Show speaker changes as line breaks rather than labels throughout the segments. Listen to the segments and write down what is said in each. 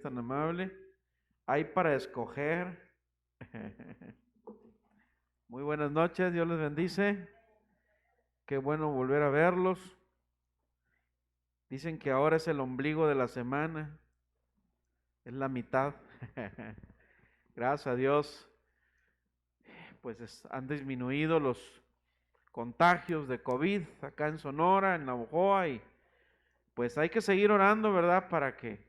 es tan amable. Hay para escoger. Muy buenas noches, Dios les bendice. Qué bueno volver a verlos. Dicen que ahora es el ombligo de la semana, es la mitad. Gracias a Dios, pues han disminuido los contagios de COVID acá en Sonora, en Navojoa, y pues hay que seguir orando, ¿verdad? Para que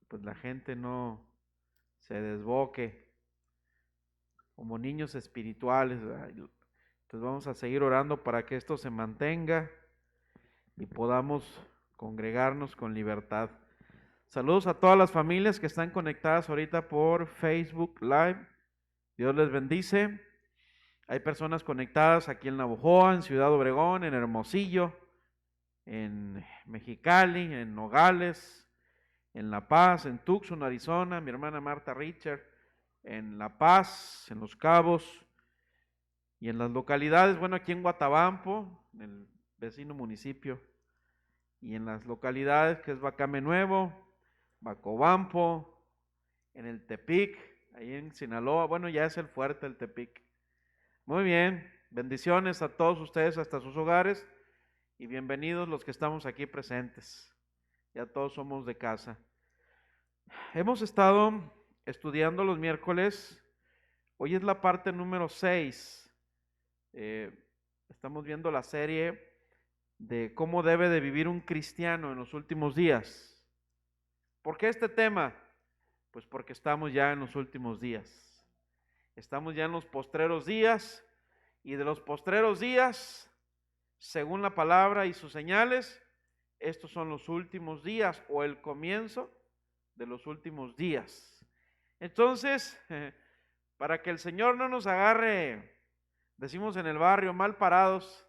pues la gente no se desboque como niños espirituales, ¿verdad? Entonces vamos a seguir orando para que esto se mantenga y podamos congregarnos con libertad. Saludos a todas las familias que están conectadas ahorita por Facebook Live. Dios les bendice. Hay personas conectadas aquí en Navojoa, en Ciudad Obregón, en Hermosillo, en Mexicali, en Nogales, en La Paz, en Tucson, Arizona, mi hermana Marta Richard, en La Paz, en Los Cabos y en las localidades, bueno, aquí en Guatabampo, en el vecino municipio, y en las localidades que es Bacame Nuevo, Bacobampo, en el Tepic, ahí en Sinaloa, bueno, ya es el fuerte el Tepic. Muy bien, bendiciones a todos ustedes hasta sus hogares y bienvenidos los que estamos aquí presentes. Ya todos somos de casa. Hemos estado estudiando los miércoles, hoy es la parte número 6. Estamos viendo la serie de cómo debe de vivir un cristiano en los últimos días. ¿Por qué este tema? Pues porque estamos ya en los últimos días. Estamos ya en los postreros días y de los postreros días, según la palabra y sus señales, estos son los últimos días o el comienzo de los últimos días. Entonces, para que el Señor no nos agarre, decimos en el barrio, mal parados,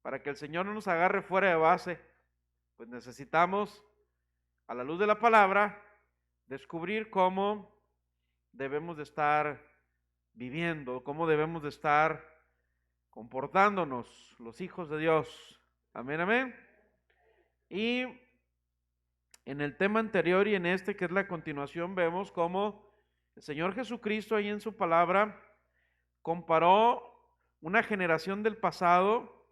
para que el Señor no nos agarre fuera de base, pues necesitamos, a la luz de la palabra, descubrir cómo debemos de estar viviendo, cómo debemos de estar comportándonos los hijos de Dios. Amén, amén. Y en el tema anterior y en este que es la continuación, vemos cómo el Señor Jesucristo ahí en su palabra comparó una generación del pasado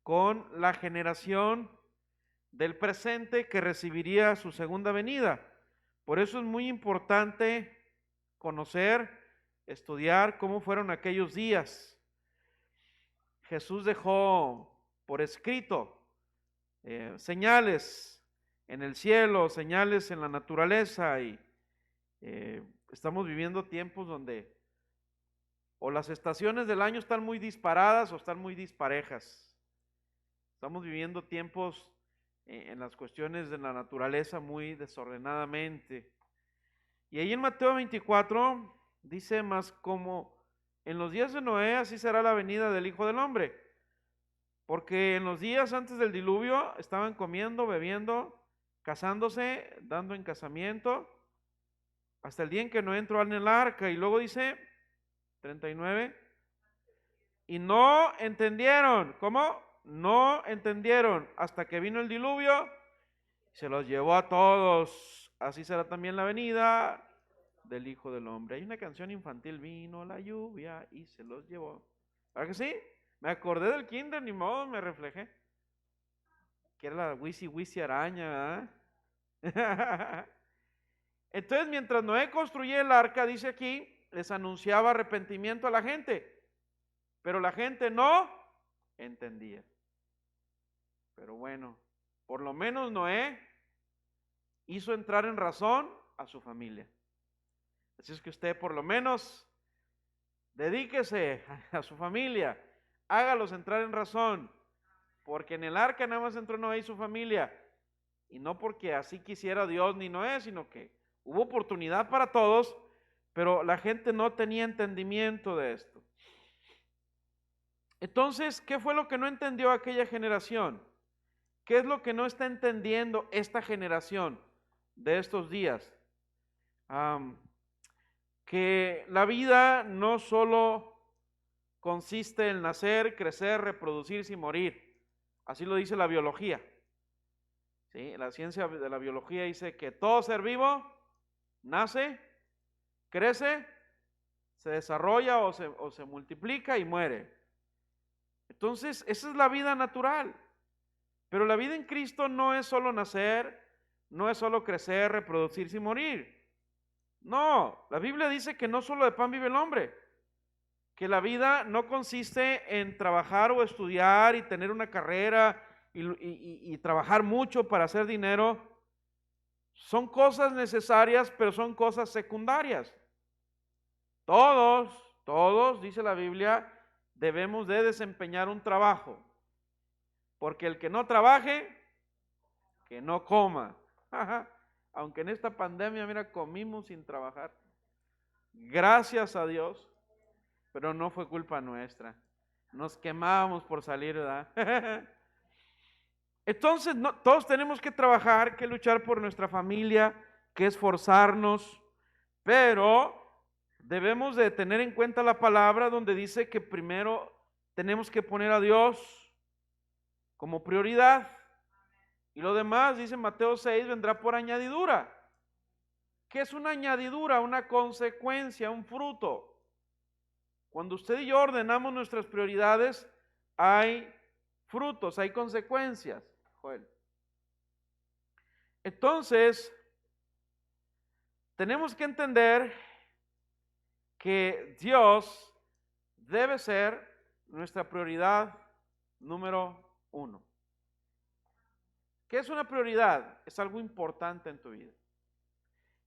con la generación del presente que recibiría su segunda venida. Por eso es muy importante conocer, estudiar cómo fueron aquellos días. Jesús dejó por escrito señales en el cielo, señales en la naturaleza y estamos viviendo tiempos donde o las estaciones del año están muy disparadas o están muy disparejas. Estamos viviendo tiempos en las cuestiones de la naturaleza muy desordenadamente. Y ahí en Mateo 24 dice más como en los días de Noé así será la venida del Hijo del Hombre. Porque en los días antes del diluvio estaban comiendo, bebiendo, casándose, dando en casamiento, hasta el día en que Noé entró en el arca. Y luego dice 39, y no entendieron. ¿Cómo? No entendieron hasta que vino el diluvio, se los llevó a todos. Así será también la venida del Hijo del Hombre. Hay una canción infantil, vino la lluvia y se los llevó. ¿Verdad que sí? Me acordé del kinder, ni modo, me reflejé. Que era la Wisi Wisi araña, ¿verdad? Entonces, mientras Noé construía el arca, dice aquí, les anunciaba arrepentimiento a la gente, pero la gente no entendía. Pero bueno, por lo menos Noé hizo entrar en razón a su familia. Así es que usted por lo menos dedíquese a su familia, hágalos entrar en razón, porque en el arca nada más entró Noé y su familia, y no porque así quisiera Dios ni Noé, sino que hubo oportunidad para todos, pero la gente no tenía entendimiento de esto. Entonces, ¿qué fue lo que no entendió aquella generación? ¿Qué es lo que no está entendiendo esta generación de estos días? Que la vida no solo consiste en nacer, crecer, reproducirse y morir. Así lo dice la biología. ¿sí? La ciencia de la biología dice que todo ser vivo nace, crece, se desarrolla o se multiplica y muere. Entonces, esa es la vida natural. Pero la vida en Cristo no es solo nacer, no es solo crecer, reproducirse y morir. No, la Biblia dice que no solo de pan vive el hombre, que la vida no consiste en trabajar o estudiar y tener una carrera y trabajar mucho para hacer dinero. Son cosas necesarias, pero son cosas secundarias. Todos, dice la Biblia, debemos de desempeñar un trabajo, porque el que no trabaje, que no coma. Aunque en esta pandemia, mira, comimos sin trabajar. Gracias a Dios, pero no fue culpa nuestra. Nos quemábamos por salir, ¿verdad? Entonces, no, todos tenemos que trabajar, que luchar por nuestra familia, que esforzarnos, pero debemos de tener en cuenta la palabra donde dice que primero tenemos que poner a Dios como prioridad. Y lo demás, dice Mateo 6, vendrá por añadidura. ¿Qué es una añadidura? Una consecuencia, un fruto. Cuando usted y yo ordenamos nuestras prioridades, hay frutos, hay consecuencias. Joel. Entonces, tenemos que entender que Dios debe ser nuestra prioridad número 1. ¿Qué es una prioridad? Es algo importante en tu vida.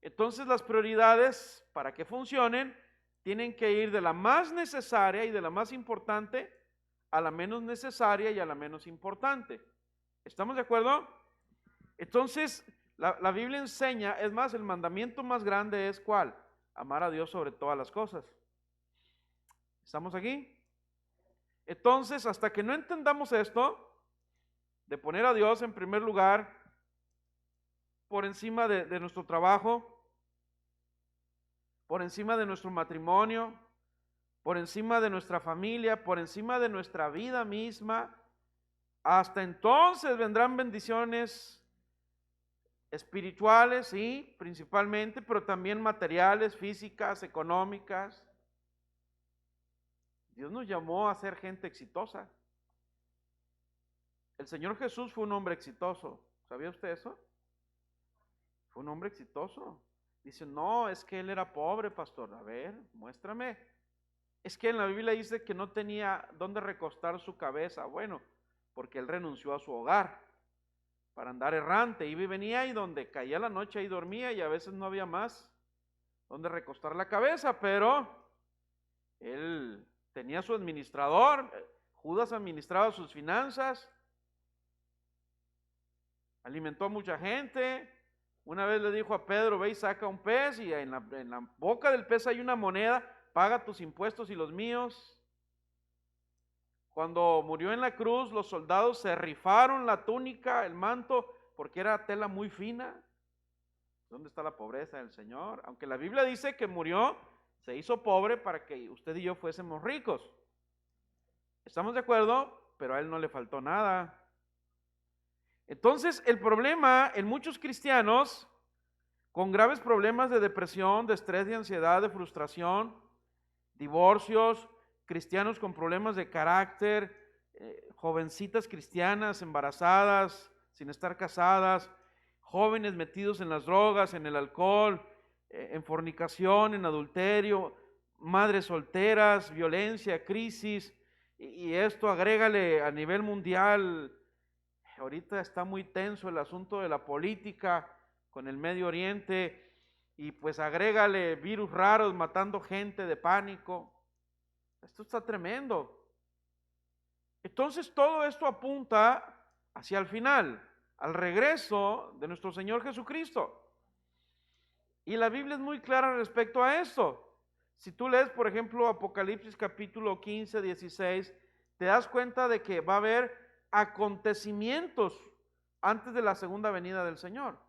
Entonces las prioridades, para que funcionen, tienen que ir de la más necesaria y de la más importante a la menos necesaria y a la menos importante. ¿Estamos de acuerdo? Entonces, la Biblia enseña, es más, el mandamiento más grande es ¿cuál? Amar a Dios sobre todas las cosas. ¿Estamos aquí? Entonces, hasta que no entendamos esto, de poner a Dios en primer lugar, por encima de nuestro trabajo, por encima de nuestro matrimonio, por encima de nuestra familia, por encima de nuestra vida misma, hasta entonces vendrán bendiciones espirituales, sí, principalmente, pero también materiales, físicas, económicas. Dios nos llamó a ser gente exitosa. El Señor Jesús fue un hombre exitoso. ¿Sabía usted eso? Fue un hombre exitoso. Dice, no, es que él era pobre, pastor. A ver, muéstrame. Es que en la Biblia dice que no tenía dónde recostar su cabeza. Bueno, porque él renunció a su hogar para andar errante. Iba y venía y donde caía la noche ahí dormía y a veces no había más donde recostar la cabeza, pero él tenía su administrador. Judas administraba sus finanzas, alimentó a mucha gente. Una vez le dijo a Pedro, ve y saca un pez y en la boca del pez hay una moneda, paga tus impuestos y los míos. Cuando murió en la cruz, los soldados se rifaron la túnica, el manto, porque era tela muy fina. ¿Dónde está la pobreza del Señor? Aunque la Biblia dice que murió, se hizo pobre para que usted y yo fuésemos ricos. ¿Estamos de acuerdo? Pero a él no le faltó nada. Entonces, el problema en muchos cristianos con graves problemas de depresión, de estrés, de ansiedad, de frustración, divorcios, cristianos con problemas de carácter, jovencitas cristianas embarazadas, sin estar casadas, jóvenes metidos en las drogas, en el alcohol, en fornicación, en adulterio, madres solteras, violencia, crisis, y esto agrégale a nivel mundial. Ahorita está muy tenso el asunto de la política con el Medio Oriente y pues agrégale virus raros matando gente de pánico. Esto está tremendo. Entonces todo esto apunta hacia el final, al regreso de nuestro Señor Jesucristo. Y la Biblia es muy clara respecto a esto. Si tú lees, por ejemplo, Apocalipsis capítulo 15, 16, te das cuenta de que va a haber acontecimientos antes de la segunda venida del Señor.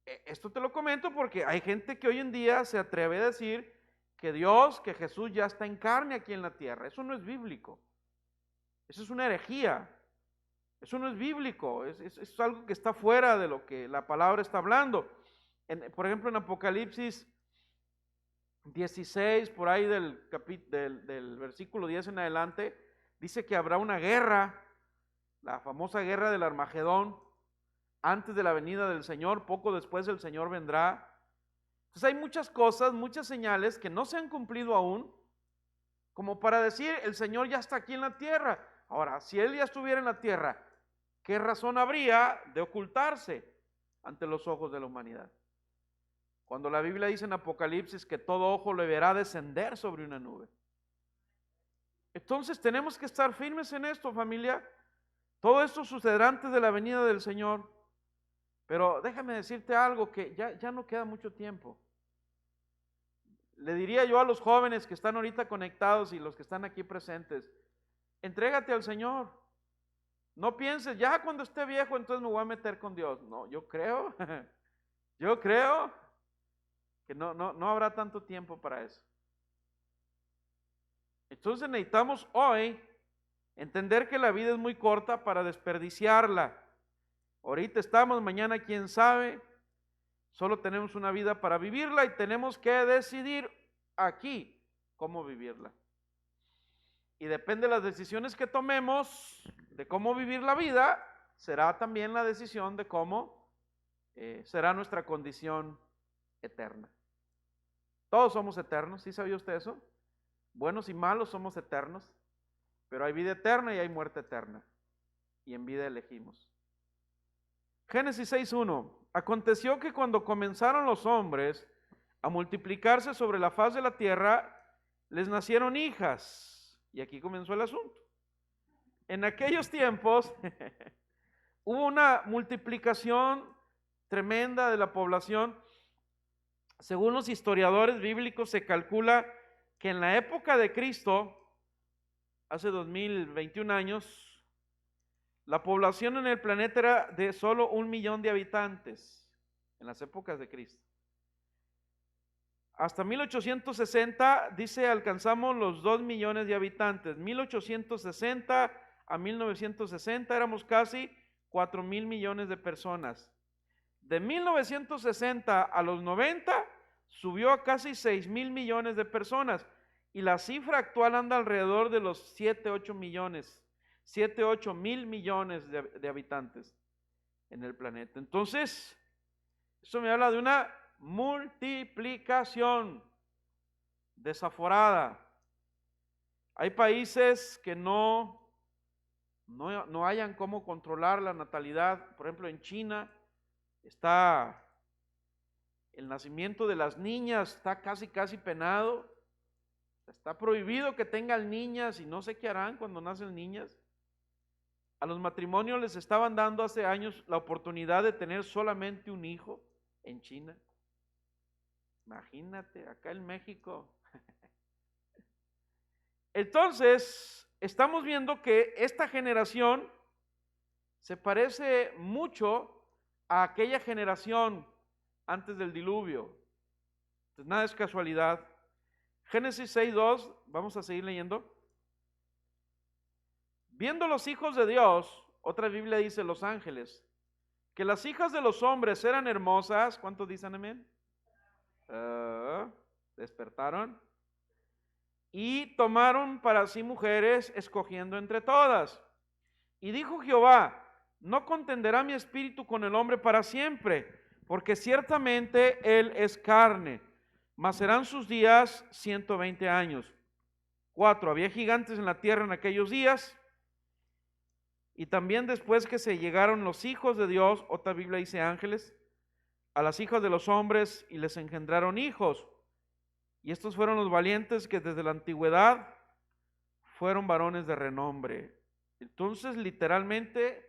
Esto te lo comento porque hay gente que hoy en día se atreve a decir que Dios, que Jesús ya está en carne aquí en la tierra. Eso no es bíblico. Eso es una herejía. Eso no es bíblico, es algo que está fuera de lo que la palabra está hablando. Por ejemplo, en Apocalipsis 16, por ahí del versículo 10 en adelante, dice que habrá una guerra, la famosa guerra del Armagedón, antes de la venida del Señor, poco después el Señor vendrá. Entonces hay muchas cosas, muchas señales que no se han cumplido aún, como para decir, el Señor ya está aquí en la tierra. Ahora, si Él ya estuviera en la tierra, ¿qué razón habría de ocultarse ante los ojos de la humanidad? Cuando la Biblia dice en Apocalipsis que todo ojo le verá descender sobre una nube. Entonces tenemos que estar firmes en esto, familia. Todo esto sucederá antes de la venida del Señor. Pero déjame decirte algo, que ya no queda mucho tiempo. Le diría yo a los jóvenes que están ahorita conectados y los que están aquí presentes, entrégate al Señor. No pienses, ya cuando esté viejo entonces me voy a meter con Dios. No, yo creo que no habrá tanto tiempo para eso. Entonces necesitamos hoy entender que la vida es muy corta para desperdiciarla. Ahorita estamos, mañana quién sabe. Solo tenemos una vida para vivirla y tenemos que decidir aquí cómo vivirla. Y depende de las decisiones que tomemos de cómo vivir la vida, será también la decisión de cómo será nuestra condición eterna. Todos somos eternos, ¿sí sabía usted eso? Buenos y malos somos eternos, pero hay vida eterna y hay muerte eterna. Y en vida elegimos. Génesis 6:1. Aconteció que cuando comenzaron los hombres a multiplicarse sobre la faz de la tierra, les nacieron hijas. Y aquí comenzó el asunto. En aquellos tiempos hubo una multiplicación tremenda de la población. Según los historiadores bíblicos, se calcula que en la época de Cristo, hace 2021 años, la población en el planeta era de solo 1 millón de habitantes, en las épocas de Cristo. Hasta 1860, dice, alcanzamos los 2 millones de habitantes. 1860 a 1960 éramos casi 4,000 millones de personas. De 1960 a los 90 subió a casi 6,000 millones de personas y la cifra actual anda alrededor de los 7-8 millones, 7-8 mil millones de habitantes en el planeta. Entonces, eso me habla de una multiplicación desaforada. Hay países que no hayan cómo controlar la natalidad. Por ejemplo, en China está el nacimiento de las niñas, está casi penado. Está prohibido que tengan niñas y no sé qué harán cuando nacen niñas. A los matrimonios les estaban dando hace años la oportunidad de tener solamente un hijo en China. Imagínate, acá en México. Entonces, estamos viendo que esta generación se parece mucho a aquella generación antes del diluvio. Entonces, nada es casualidad. Génesis 6:2, vamos a seguir leyendo. Viendo los hijos de Dios, otra Biblia dice los ángeles, que las hijas de los hombres eran hermosas. ¿Cuántos dicen amén? Despertaron y tomaron para sí mujeres, escogiendo entre todas. Y dijo Jehová: no contenderá mi espíritu con el hombre para siempre, porque ciertamente él es carne, mas serán sus días 120 años. 4. Había gigantes en la tierra en aquellos días. Y también después que se llegaron los hijos de Dios, otra Biblia dice ángeles, a las hijas de los hombres y les engendraron hijos. Y estos fueron los valientes que desde la antigüedad fueron varones de renombre. Entonces, literalmente,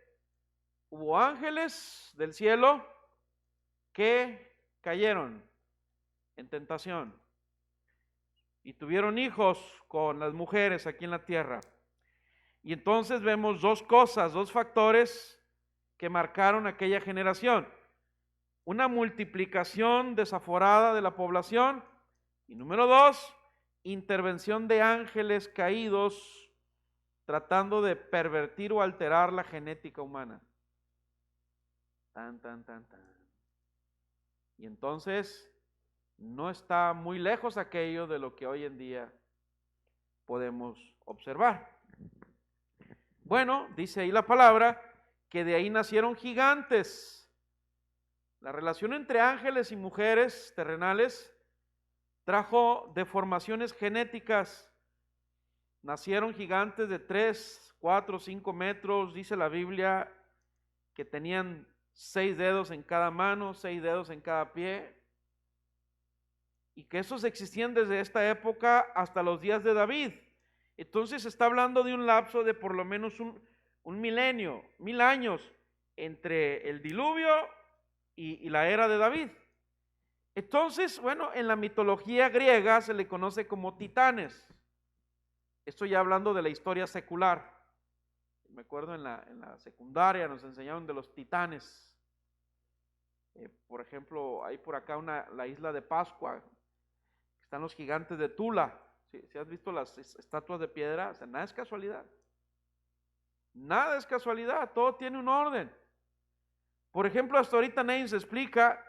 hubo ángeles del cielo que cayeron en tentación y tuvieron hijos con las mujeres aquí en la tierra. Y entonces vemos dos cosas, dos factores que marcaron aquella generación. Una multiplicación desaforada de la población. Y número 2, intervención de ángeles caídos tratando de pervertir o alterar la genética humana. Tan, tan, tan, tan. Y entonces no está muy lejos aquello de lo que hoy en día podemos observar. Bueno, dice ahí la palabra que de ahí nacieron gigantes. La relación entre ángeles y mujeres terrenales trajo deformaciones genéticas. Nacieron gigantes de 3, 4, 5 metros, dice la Biblia, que tenían 6 dedos en cada mano, 6 dedos en cada pie, y que esos existían desde esta época hasta los días de David. Entonces está hablando de un lapso de por lo menos un milenio, 1000 años, entre el diluvio y la era de David. Entonces, bueno, en la mitología griega se le conoce como titanes. Estoy ya hablando de la historia secular. Me acuerdo en la secundaria nos enseñaron de los titanes. Por ejemplo, hay por acá la isla de Pascua, están los gigantes de Tula. Si has visto las estatuas de piedra, o sea, nada es casualidad. Nada es casualidad, todo tiene un orden. Por ejemplo, hasta ahorita nadie se explica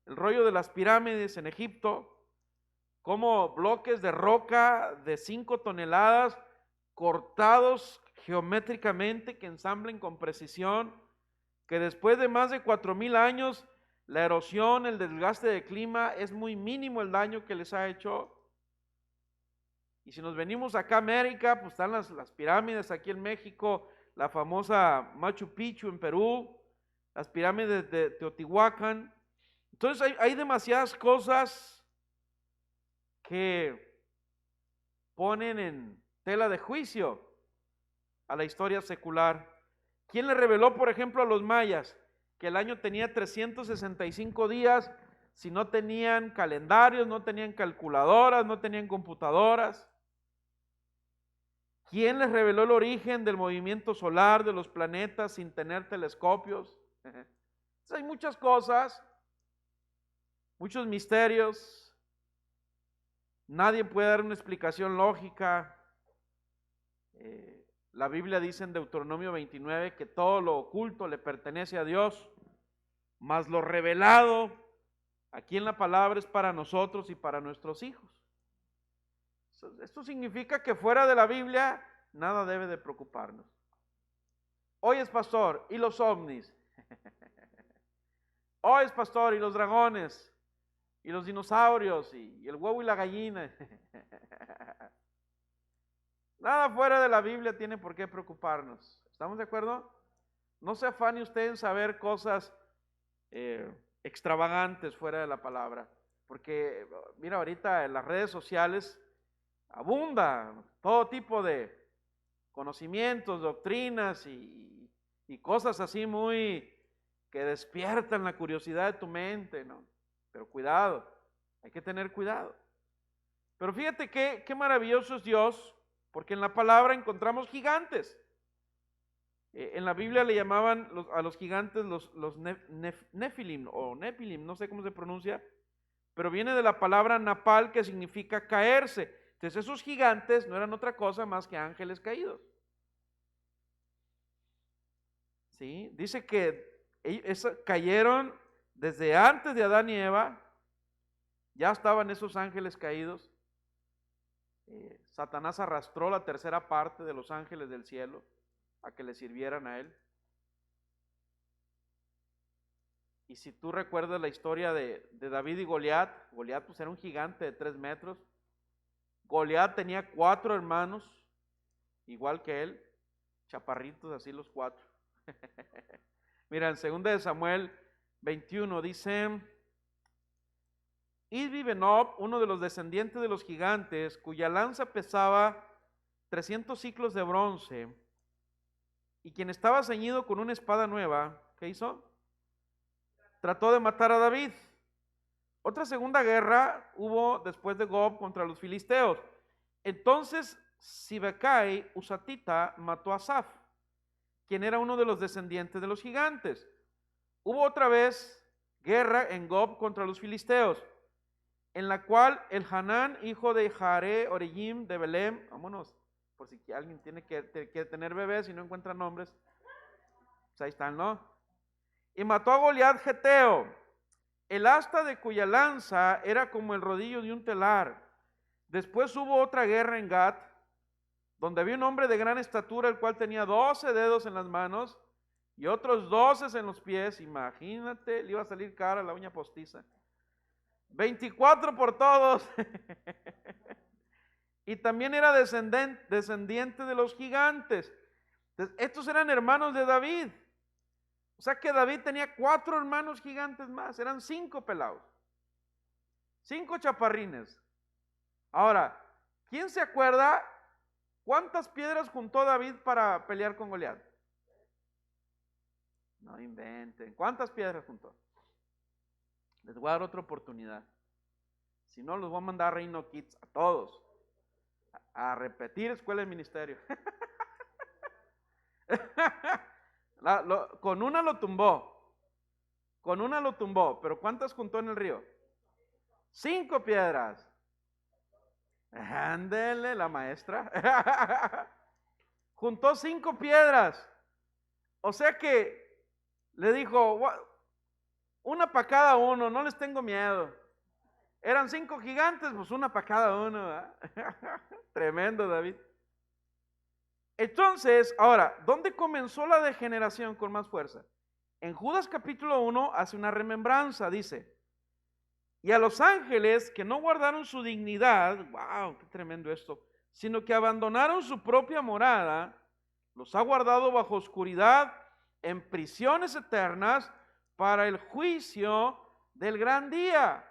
el rollo de las pirámides en Egipto, como bloques de roca de 5 toneladas cortados geométricamente que ensamblen con precisión, que después de más de 4000 años la erosión, el desgaste del clima es muy mínimo el daño que les ha hecho. Y si nos venimos acá a América, pues están las pirámides aquí en México, la famosa Machu Picchu en Perú, las pirámides de Teotihuacán. Entonces hay demasiadas cosas que ponen en tela de juicio a la historia secular. ¿Quién le reveló, por ejemplo, a los mayas que el año tenía 365 días si no tenían calendarios, no tenían calculadoras, no tenían computadoras? ¿Quién les reveló el origen del movimiento solar, de los planetas, sin tener telescopios? Entonces, hay muchas cosas, muchos misterios. Nadie puede dar una explicación lógica. La Biblia dice en Deuteronomio 29 que todo lo oculto le pertenece a Dios, mas lo revelado aquí en la palabra es para nosotros y para nuestros hijos. Esto significa que fuera de la Biblia nada debe de preocuparnos. Hoy es pastor, y los ovnis. Hoy es pastor, y los dragones, y los dinosaurios, y el huevo y la gallina. Nada fuera de la Biblia tiene por qué preocuparnos. ¿Estamos de acuerdo? No se afane usted en saber cosas extravagantes fuera de la palabra. Porque, mira, ahorita en las redes sociales abunda todo tipo de conocimientos, doctrinas y cosas así muy que despiertan la curiosidad de tu mente, ¿no? Pero cuidado, hay que tener cuidado. Pero fíjate qué maravilloso es Dios, porque en la palabra encontramos gigantes. En la Biblia le llamaban a los gigantes los Nefilim o Nepilim, no sé cómo se pronuncia, pero viene de la palabra napal, que significa caerse. Entonces esos gigantes no eran otra cosa más que ángeles caídos. ¿Sí? Dice que cayeron desde antes de Adán y Eva, ya estaban esos ángeles caídos. Satanás arrastró la tercera parte de los ángeles del cielo a que le sirvieran a él. Y si tú recuerdas la historia de David y Goliat, Goliat pues era un gigante de 3 metros. Goliat tenía 4 hermanos, igual que él, chaparritos así los 4. Mira, en 2 de Samuel 21 dice: Isbi Benob, uno de los descendientes de los gigantes, cuya lanza pesaba 300 ciclos de bronce, y quien estaba ceñido con una espada nueva, ¿qué hizo? Trató de matar a David. Otra segunda guerra hubo después de Gob contra los filisteos. Entonces Sibecai Usatita mató a Asaf, quien era uno de los descendientes de los gigantes. Hubo otra vez guerra en Gob contra los filisteos, en la cual el Hanán, hijo de Jare Orejim de Belém, vámonos, por si alguien tiene que tener bebés y no encuentra nombres, pues ahí están, ¿no? Y mató a Goliat geteo, el asta de cuya lanza era como el rodillo de un telar. Después hubo otra guerra en Gat, donde había un hombre de gran estatura, el cual tenía 12 dedos en las manos y otros 12 en los pies. Imagínate, le iba a salir cara la uña postiza. 24 por todos. Y también era descendiente de los gigantes. Entonces, estos eran hermanos de David. O sea que David tenía 4 hermanos gigantes más. Eran 5 pelados. 5 chaparrines. Ahora, ¿quién se acuerda cuántas piedras juntó David para pelear con Goliat? No inventen. ¿Cuántas piedras juntó? Les voy a dar otra oportunidad. Si no, los voy a mandar a Reino Kids a todos. A repetir escuela de ministerio. Con una lo tumbó. Con una lo tumbó. Pero ¿cuántas juntó en el río? 5 piedras. Ándele, la maestra. Juntó 5 piedras. O sea que le dijo, una para cada uno, no les tengo miedo. Eran 5 gigantes, pues una para cada uno. Tremendo, David. Entonces, ahora, ¿dónde comenzó la degeneración con más fuerza? En Judas capítulo 1 hace una remembranza, dice, y a los ángeles que no guardaron su dignidad, wow, qué tremendo esto, sino que abandonaron su propia morada, los ha guardado bajo oscuridad en prisiones eternas para el juicio del gran día.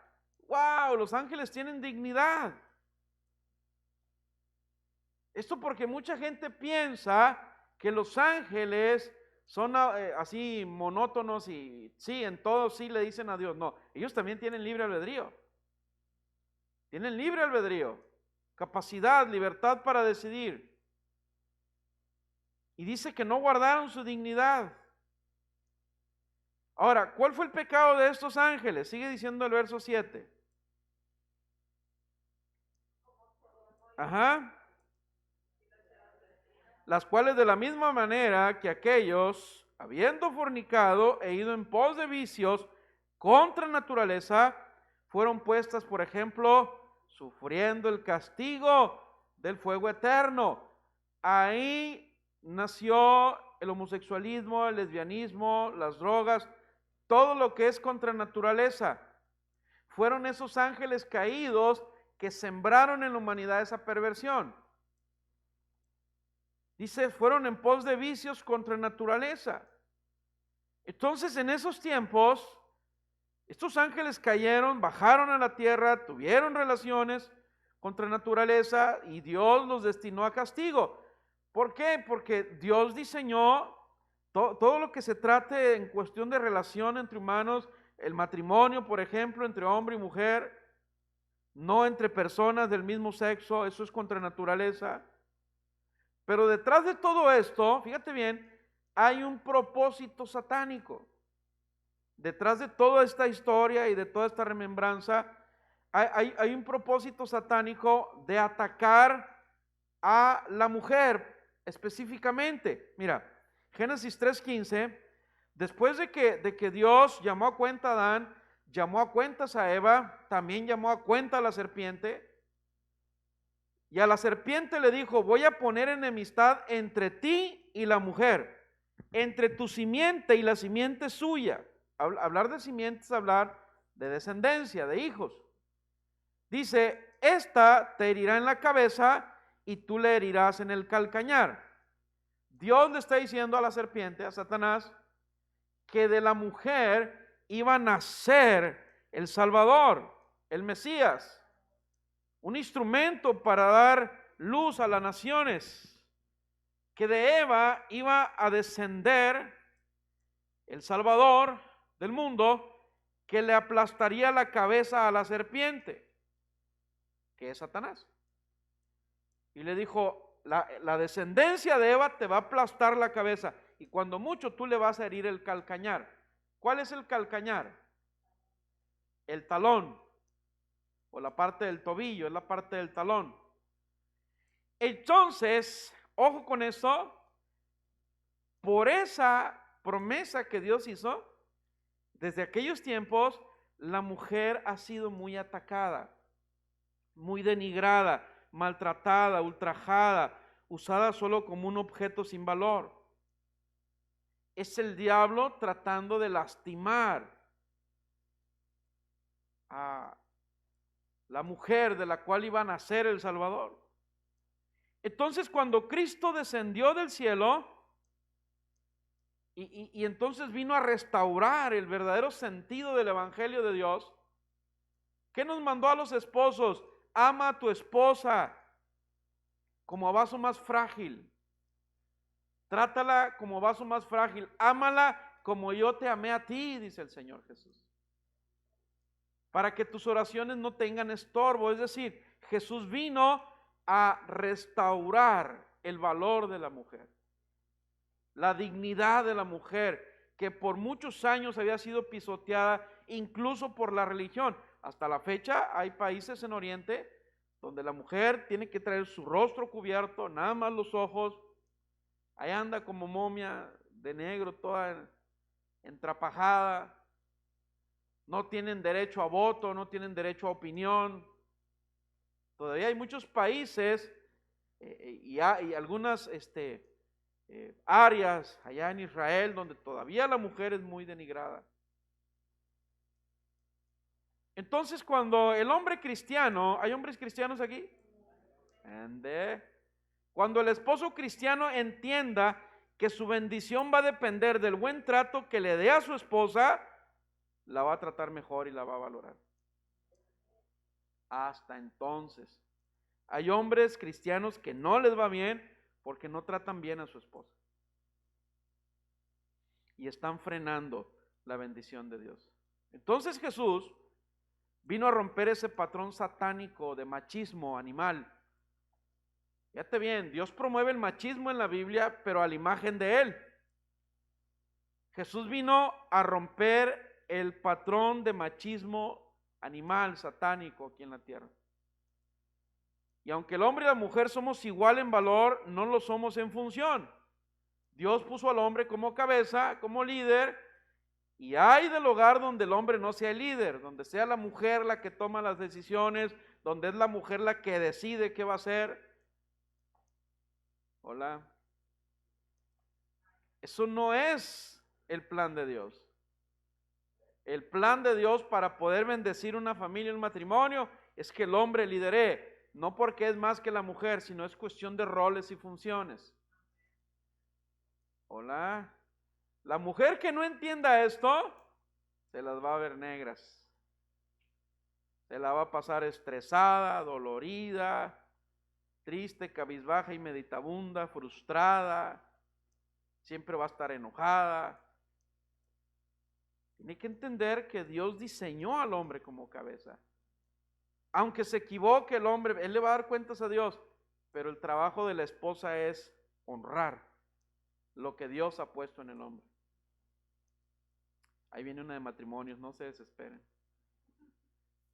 Wow, los ángeles tienen dignidad. Esto porque mucha gente piensa que los ángeles son así monótonos y sí, en todo sí le dicen a Dios. No, ellos también tienen libre albedrío. Tienen libre albedrío, capacidad, libertad para decidir. Y dice que no guardaron su dignidad. Ahora, ¿cuál fue el pecado de estos ángeles? Sigue diciendo el verso 7. Ajá. Las cuales de la misma manera que aquellos, habiendo fornicado e ido en pos de vicios contra naturaleza, fueron puestas, por ejemplo, sufriendo el castigo del fuego eterno. Ahí nació el homosexualismo, el lesbianismo, las drogas, todo lo que es contra naturaleza. Fueron esos ángeles caídos que sembraron en la humanidad esa perversión. Dice, fueron en pos de vicios contra naturaleza. Entonces, en esos tiempos, estos ángeles cayeron, bajaron a la tierra, tuvieron relaciones contra naturaleza y Dios los destinó a castigo. ¿Por qué? Porque Dios diseñó todo lo que se trate en cuestión de relación entre humanos, el matrimonio, por ejemplo, entre hombre y mujer, no entre personas del mismo sexo, eso es contra naturaleza. Pero detrás de todo esto, fíjate bien, hay un propósito satánico. Detrás de toda esta historia y de toda esta remembranza, hay un propósito satánico de atacar a la mujer específicamente. Mira, Génesis 3:15, después de que Dios llamó a cuenta a Adán, llamó a cuentas a Eva, también llamó a cuenta a la serpiente. Y a la serpiente le dijo, voy a poner enemistad entre ti y la mujer, entre tu simiente y la simiente suya. Hablar de simiente es hablar de descendencia, de hijos. Dice, esta te herirá en la cabeza y tú le herirás en el calcañar. Dios le está diciendo a la serpiente, a Satanás, que de la mujer iba a nacer el Salvador, el Mesías. Un instrumento para dar luz a las naciones, que de Eva iba a descender el Salvador del mundo, que le aplastaría la cabeza a la serpiente, que es Satanás. Y le dijo, la descendencia de Eva te va a aplastar la cabeza, y cuando mucho tú le vas a herir el calcañar. ¿Cuál es el calcañar? El talón. O la parte del tobillo, es la parte del talón. Entonces, ojo con esto, por esa promesa que Dios hizo, desde aquellos tiempos, la mujer ha sido muy atacada, muy denigrada, maltratada, ultrajada, usada solo como un objeto sin valor. Es el diablo tratando de lastimar a la mujer de la cual iba a nacer el Salvador. Entonces, cuando Cristo descendió del cielo y entonces vino a restaurar el verdadero sentido del Evangelio de Dios, ¿qué nos mandó a los esposos? Ama a tu esposa como a vaso más frágil. Trátala como vaso más frágil. Ámala como yo te amé a ti, dice el Señor Jesús. Para que tus oraciones no tengan estorbo. Es decir, Jesús vino a restaurar el valor de la mujer, la dignidad de la mujer, que por muchos años había sido pisoteada incluso por la religión. Hasta la fecha hay países en Oriente donde la mujer tiene que traer su rostro cubierto, nada más los ojos. Ahí anda como momia de negro, toda entrapajada. No tienen derecho a voto, no tienen derecho a opinión. Todavía hay muchos países y algunas áreas allá en Israel donde todavía la mujer es muy denigrada. Entonces, cuando el hombre cristiano, ¿hay hombres cristianos aquí? Cuando el esposo cristiano entienda que su bendición va a depender del buen trato que le dé a su esposa, la va a tratar mejor y la va a valorar. Hasta entonces, hay hombres cristianos que no les va bien porque no tratan bien a su esposa y están frenando la bendición de Dios. Entonces Jesús vino a romper ese patrón satánico de machismo animal. Fíjate bien, Dios promueve el machismo en la Biblia, pero a la imagen de Él. Jesús vino a romper el patrón de machismo animal, satánico aquí en la tierra. Y aunque el hombre y la mujer somos igual en valor, no lo somos en función. Dios puso al hombre como cabeza, como líder, y hay del hogar donde el hombre no sea el líder, donde sea la mujer la que toma las decisiones, donde es la mujer la que decide qué va a hacer. Hola. Eso no es el plan de Dios. El plan de Dios para poder bendecir una familia, un matrimonio, es que el hombre lidere. No porque es más que la mujer, sino es cuestión de roles y funciones. Hola. La mujer que no entienda esto, se las va a ver negras. Se la va a pasar estresada, dolorida, triste, cabizbaja y meditabunda, frustrada. Siempre va a estar enojada. Tiene que entender que Dios diseñó al hombre como cabeza. Aunque se equivoque el hombre, él le va a dar cuentas a Dios, pero el trabajo de la esposa es honrar lo que Dios ha puesto en el hombre. Ahí viene una de matrimonios, no se desesperen.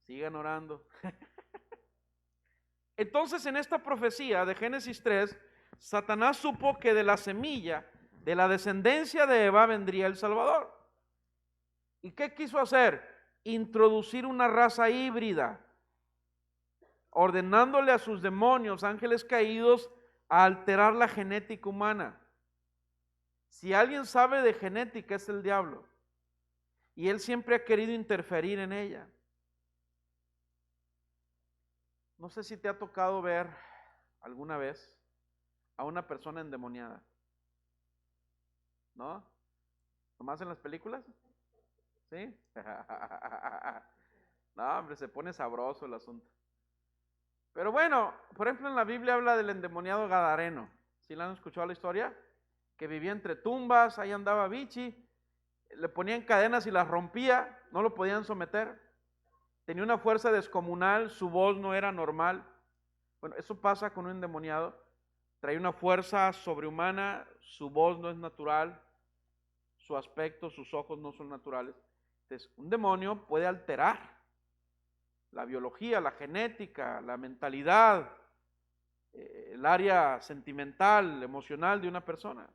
Sigan orando. Entonces, en esta profecía de Génesis 3, Satanás supo que de la semilla, de la descendencia de Eva, vendría el Salvador. ¿Y qué quiso hacer? Introducir una raza híbrida, ordenándole a sus demonios, ángeles caídos, a alterar la genética humana. Si alguien sabe de genética es el diablo, y él siempre ha querido interferir en ella. No sé si te ha tocado ver alguna vez a una persona endemoniada, ¿no? ¿Nomás en las películas? ¿Sí? No, hombre, se pone sabroso el asunto. Pero bueno, por ejemplo, en la Biblia habla del endemoniado Gadareno. ¿Sí le han escuchado la historia? Que vivía entre tumbas, ahí andaba bichi, le ponían cadenas y las rompía, no lo podían someter. Tenía una fuerza descomunal, su voz no era normal. Bueno, eso pasa con un endemoniado. Trae una fuerza sobrehumana, su voz no es natural, su aspecto, sus ojos no son naturales. Entonces, un demonio puede alterar la biología, la genética, la mentalidad. el área sentimental, emocional de una persona.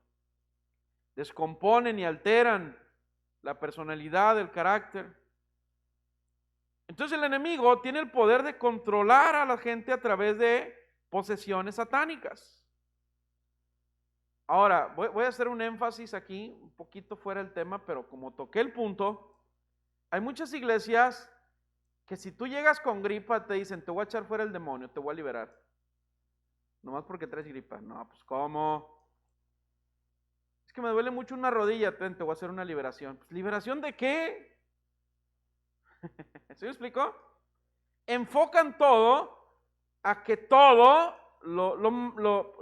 Descomponen y alteran la personalidad, el carácter. Entonces el enemigo tiene el poder de controlar a la gente a través de posesiones satánicas. Ahora, voy a hacer un énfasis aquí, un poquito fuera del tema, pero como toqué el punto, hay muchas iglesias que si tú llegas con gripa te dicen, te voy a echar fuera el demonio, te voy a liberar. Nomás porque traes gripa. No, pues ¿cómo? Es que me duele mucho una rodilla, te voy a hacer una liberación. Pues, ¿liberación de qué? ¿Sí me explicó? Enfocan todo a que todo,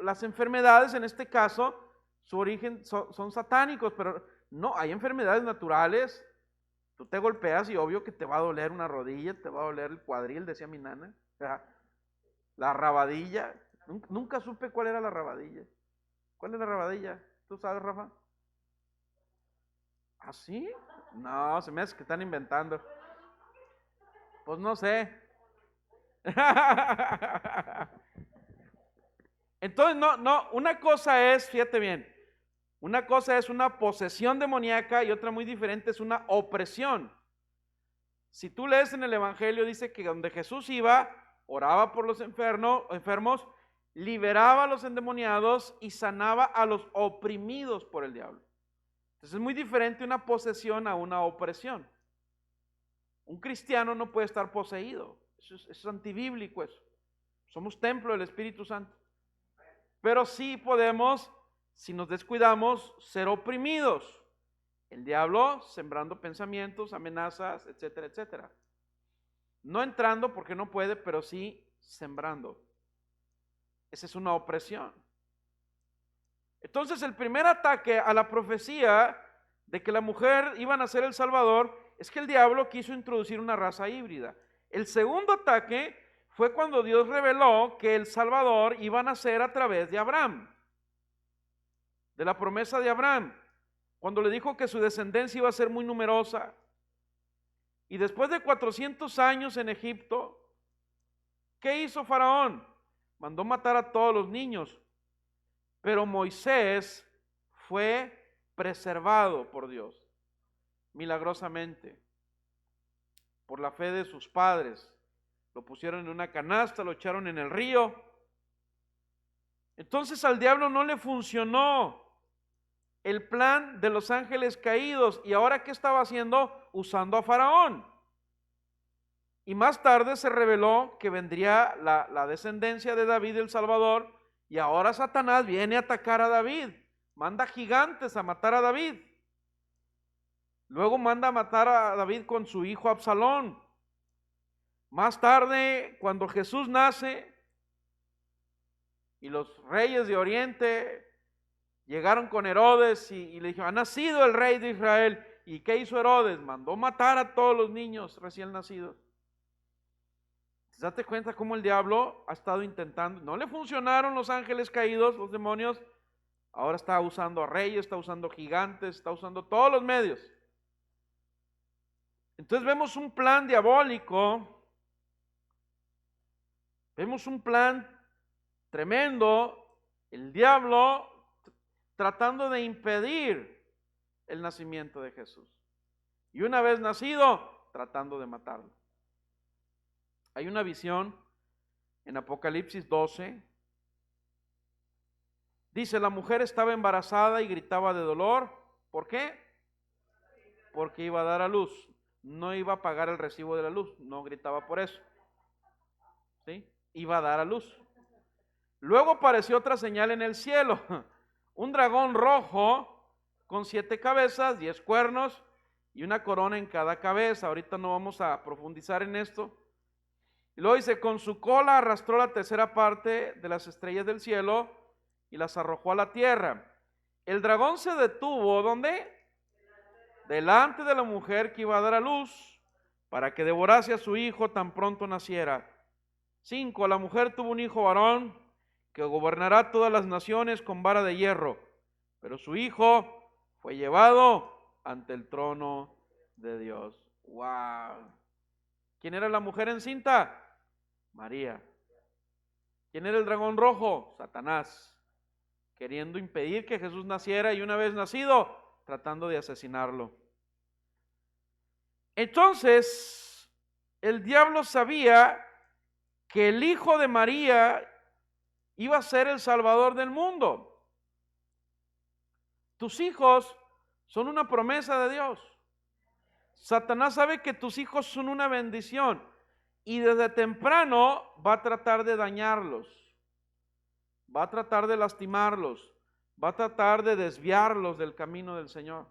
las enfermedades en este caso, su origen son satánicos, pero no, hay enfermedades naturales. Tú te golpeas y obvio que te va a doler una rodilla, te va a doler el cuadril, decía mi nana. O sea, la rabadilla. Nunca supe cuál era la rabadilla. ¿Cuál es la rabadilla? ¿Tú sabes, Rafa? ¿Ah, sí? No, se me hace que están inventando. Pues no sé. Entonces, no, una cosa es, fíjate bien, una cosa es una posesión demoníaca y otra muy diferente es una opresión. Si tú lees en el Evangelio, dice que donde Jesús iba, oraba por los enfermos, liberaba a los endemoniados y sanaba a los oprimidos por el diablo. Entonces es muy diferente una posesión a una opresión. Un cristiano no puede estar poseído. Eso es antibíblico eso. Somos templo del Espíritu Santo. Pero sí podemos, si nos descuidamos, ser oprimidos. El diablo sembrando pensamientos, amenazas, etcétera, etcétera. No entrando porque no puede, pero sí sembrando. Esa es una opresión. Entonces el primer ataque a la profecía de que la mujer iba a nacer el Salvador es que el diablo quiso introducir una raza híbrida. El segundo ataque fue cuando Dios reveló que el Salvador iba a nacer a través de Abraham, de la promesa de Abraham, cuando le dijo que su descendencia iba a ser muy numerosa. Y después de 400 años en Egipto, ¿qué hizo Faraón? Mandó matar a todos los niños, pero Moisés fue preservado por Dios, milagrosamente, por la fe de sus padres. Lo pusieron en una canasta, lo echaron en el río. Entonces al diablo no le funcionó el plan de los ángeles caídos. ¿Y ahora qué estaba haciendo? Usando a Faraón. Y más tarde se reveló que vendría la descendencia de David el Salvador. Y ahora Satanás viene a atacar a David. Manda gigantes a matar a David. Luego manda a matar a David con su hijo Absalón. Más tarde, cuando Jesús nace y los reyes de Oriente llegaron con Herodes y le dijeron, ha nacido el rey de Israel. ¿Y qué hizo Herodes? Mandó matar a todos los niños recién nacidos. Date cuenta cómo el diablo ha estado intentando, no le funcionaron los ángeles caídos, los demonios, ahora está usando a reyes, está usando gigantes, está usando todos los medios. Entonces vemos un plan diabólico, vemos un plan tremendo, el diablo tratando de impedir el nacimiento de Jesús. Y una vez nacido, tratando de matarlo. Hay una visión en Apocalipsis 12. Dice, la mujer estaba embarazada y gritaba de dolor. ¿Por qué? Porque iba a dar a luz. No iba a pagar el recibo de la luz. No gritaba por eso. ¿Sí? Iba a dar a luz. Luego apareció otra señal en el cielo. Un dragón rojo con 7 cabezas, 10 cuernos y una corona en cada cabeza. Ahorita no vamos a profundizar en esto. Y luego dice, con su cola arrastró la tercera parte de las estrellas del cielo y las arrojó a la tierra. El dragón se detuvo, ¿dónde? Delante de la mujer que iba a dar a luz, para que devorase a su hijo tan pronto naciera. 5. La mujer tuvo un hijo varón, que gobernará todas las naciones con vara de hierro, pero su hijo fue llevado ante el trono de Dios. ¡Wow! ¿Quién era la mujer encinta? María. ¿Quién era el dragón rojo? Satanás, queriendo impedir que Jesús naciera y una vez nacido, tratando de asesinarlo. Entonces, el diablo sabía que el hijo de María iba a ser el salvador del mundo. Tus hijos son una promesa de Dios. Satanás sabe que tus hijos son una bendición y desde temprano va a tratar de dañarlos, va a tratar de lastimarlos, va a tratar de desviarlos del camino del Señor.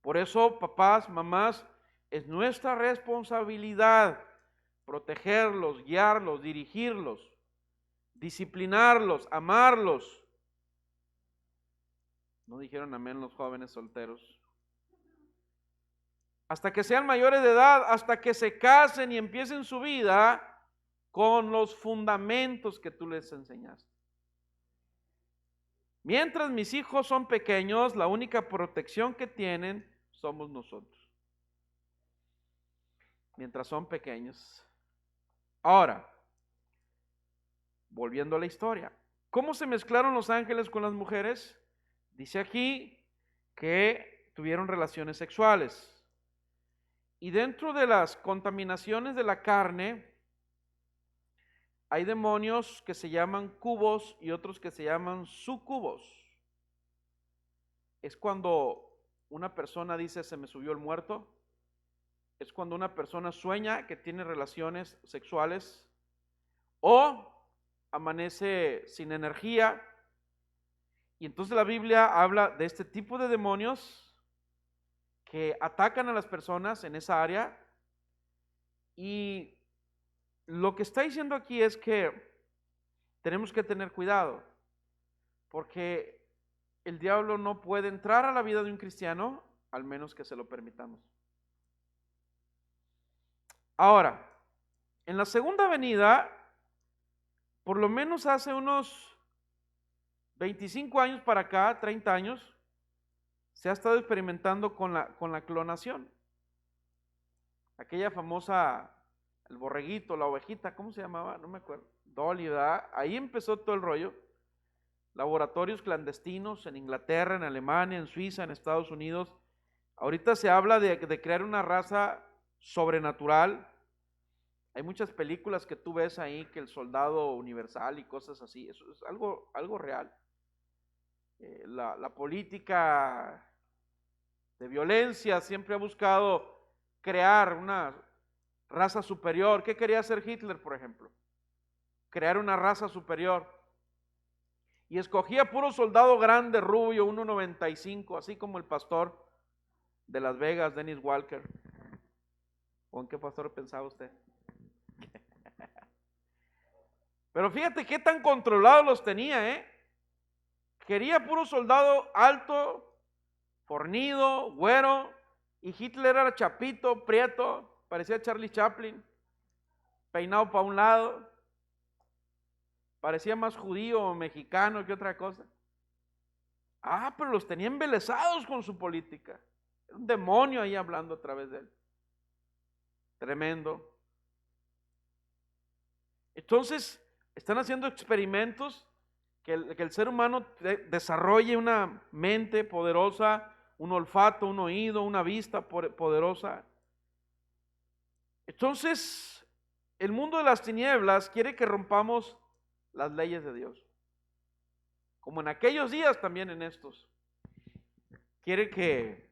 Por eso, papás, mamás, es nuestra responsabilidad protegerlos, guiarlos, dirigirlos, disciplinarlos, amarlos. No dijeron amén los jóvenes solteros. Hasta que sean mayores de edad, hasta que se casen y empiecen su vida con los fundamentos que tú les enseñaste. Mientras mis hijos son pequeños, la única protección que tienen somos nosotros. Mientras son pequeños. Ahora, volviendo a la historia, ¿cómo se mezclaron los ángeles con las mujeres? Dice aquí que tuvieron relaciones sexuales. Y dentro de las contaminaciones de la carne, hay demonios que se llaman cubos y otros que se llaman sucubos. Es cuando una persona dice se me subió el muerto. Es cuando una persona sueña que tiene relaciones sexuales o amanece sin energía. Y entonces la Biblia habla de este tipo de demonios que atacan a las personas en esa área. Y lo que está diciendo aquí es que tenemos que tener cuidado, porque el diablo no puede entrar a la vida de un cristiano al menos que se lo permitamos. Ahora, en la segunda venida, por lo menos hace unos 25 años para acá, 30 años, se ha estado experimentando con la clonación. Aquella famosa, el borreguito, la ovejita, ¿cómo se llamaba? No me acuerdo. Dolly, ¿verdad? Ahí empezó todo el rollo. Laboratorios clandestinos en Inglaterra, en Alemania, en Suiza, en Estados Unidos. Ahorita se habla de crear una raza sobrenatural. Hay muchas películas que tú ves ahí, que el soldado universal y cosas así. Eso es algo real. La política de violencia siempre ha buscado crear una raza superior. ¿Qué quería hacer Hitler, por ejemplo? Crear una raza superior. Y escogía puro soldado grande, rubio, 1.95, así como el pastor de Las Vegas, Dennis Walker. ¿O en qué pastor pensaba usted? Pero fíjate qué tan controlados los tenía, ¿eh? Quería puro soldado alto, fornido, güero, y Hitler era chapito, prieto, parecía Charlie Chaplin, peinado para un lado, parecía más judío o mexicano que otra cosa. Ah, pero los tenía embelesados con su política. Era un demonio ahí hablando a través de él. Tremendo. Entonces, están haciendo experimentos que el ser humano desarrolle una mente poderosa, un olfato, un oído, una vista poderosa. Entonces, el mundo de las tinieblas quiere que rompamos las leyes de Dios. Como en aquellos días, también en estos. Quiere que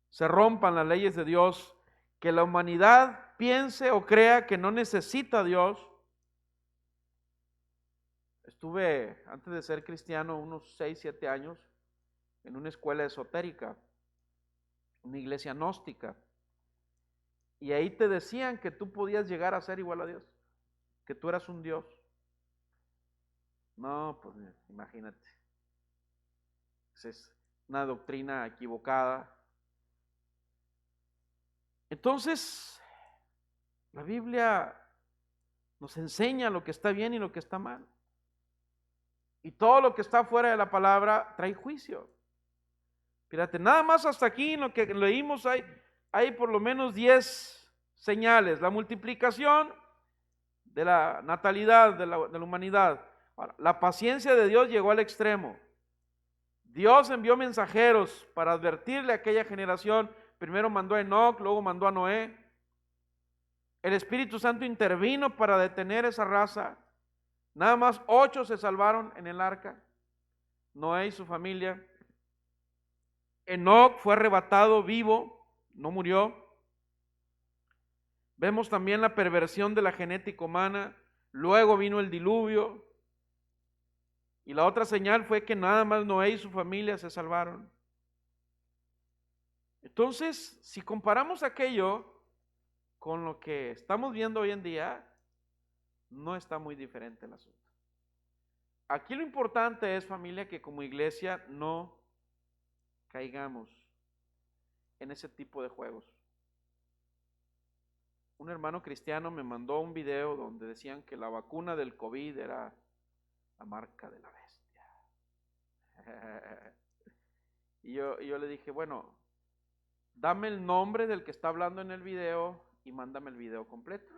se rompan las leyes de Dios, que la humanidad piense o crea que no necesita a Dios. Estuve, antes de ser cristiano, unos 6, 7 años en una escuela esotérica, una iglesia gnóstica. Y ahí te decían que tú podías llegar a ser igual a Dios, que tú eras un Dios. No, pues imagínate. Es una doctrina equivocada. Entonces, la Biblia nos enseña lo que está bien y lo que está mal. Y todo lo que está fuera de la palabra trae juicio. Fíjate, nada más hasta aquí en lo que leímos hay por lo menos 10 señales. La multiplicación de la natalidad de la humanidad. Ahora, la paciencia de Dios llegó al extremo. Dios envió mensajeros para advertirle a aquella generación. Primero mandó a Enoc, luego mandó a Noé. El Espíritu Santo intervino para detener esa raza. Nada más 8 se salvaron en el arca. Noé y su familia. Enoc fue arrebatado vivo, no murió. Vemos también la perversión de la genética humana. Luego vino el diluvio. Y la otra señal fue que nada más Noé y su familia se salvaron. Entonces, si comparamos aquello con lo que estamos viendo hoy en día, no está muy diferente el asunto. Aquí lo importante es, familia, que como iglesia no caigamos en ese tipo de juegos. Un hermano cristiano me mandó un video donde decían que la vacuna del COVID era la marca de la bestia. Y yo le dije, bueno, dame el nombre del que está hablando en el video y mándame el video completo.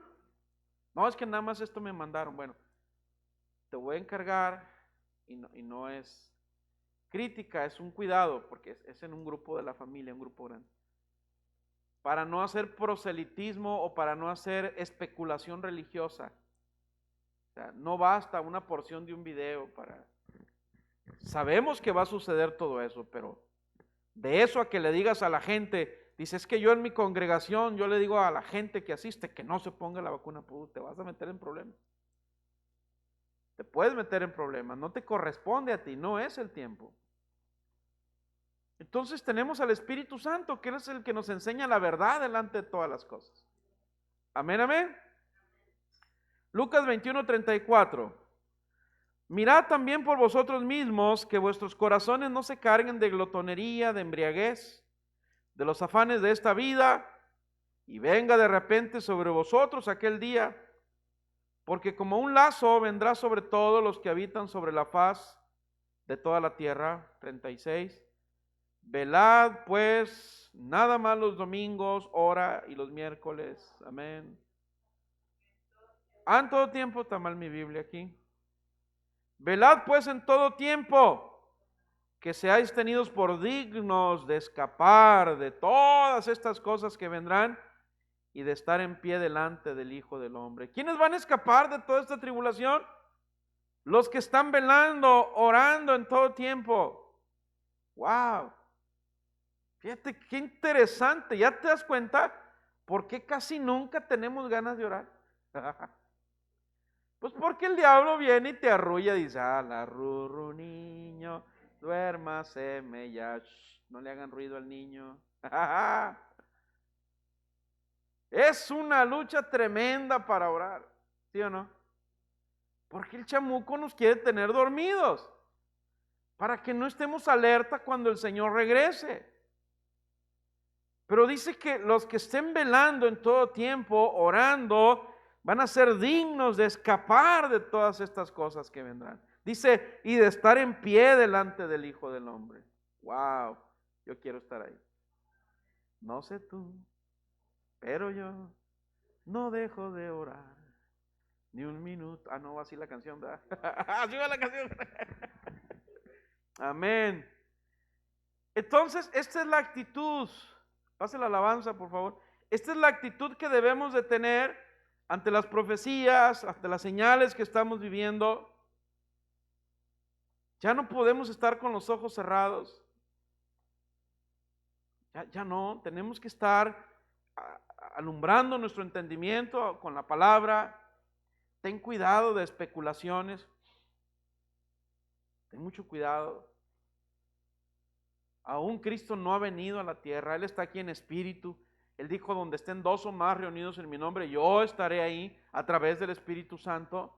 No, es que nada más esto me mandaron. Bueno, te voy a encargar, y no es crítica, es un cuidado, porque es en un grupo de la familia, un grupo grande. Para no hacer proselitismo o para no hacer especulación religiosa. O sea, no basta una porción de un video para... Sabemos que va a suceder todo eso, pero de eso a que le digas a la gente, dices que yo en mi congregación, yo le digo a la gente que asiste que no se ponga la vacuna, pues te vas a meter en problemas. Te puedes meter en problemas, no te corresponde a ti, no es el tiempo. Entonces tenemos al Espíritu Santo, que Él es el que nos enseña la verdad delante de todas las cosas. Amén, amén. Lucas 21:34. Mirad también por vosotros mismos que vuestros corazones no se carguen de glotonería, de embriaguez, de los afanes de esta vida, y venga de repente sobre vosotros aquel día, porque como un lazo vendrá sobre todos los que habitan sobre la faz de toda la tierra. 36. Velad pues nada más los domingos, ora y los miércoles. Amén. En todo tiempo, está mal mi Biblia aquí. Velad pues en todo tiempo, que seáis tenidos por dignos de escapar de todas estas cosas que vendrán y de estar en pie delante del Hijo del Hombre. ¿Quiénes van a escapar de toda esta tribulación? Los que están velando, orando en todo tiempo. ¡Wow! Fíjate qué interesante. ¿Ya te das cuenta por qué casi nunca tenemos ganas de orar? Pues porque el diablo viene y te arrulla y dice, la rurru niño, duérmaseme ya, no le hagan ruido al niño. Es una lucha tremenda para orar, ¿sí o no? Porque el chamuco nos quiere tener dormidos, para que no estemos alerta cuando el Señor regrese. Pero dice que los que estén velando en todo tiempo, orando, van a ser dignos de escapar de todas estas cosas que vendrán. Dice, y de estar en pie delante del Hijo del Hombre. Wow, yo quiero estar ahí. No sé tú, pero yo no dejo de orar ni un minuto. No, así la canción, ¿verdad? Así va la canción. Amén. Entonces, esta es la actitud. Pase la alabanza, por favor. Esta es la actitud que debemos de tener ante las profecías, ante las señales que estamos viviendo. Ya no podemos estar con los ojos cerrados. Ya no, tenemos que estar alumbrando nuestro entendimiento con la palabra. Ten cuidado de especulaciones. Ten mucho cuidado. Aún Cristo no ha venido a la tierra, Él está aquí en espíritu. Él dijo, donde estén 2 o más reunidos en mi nombre, yo estaré ahí a través del Espíritu Santo.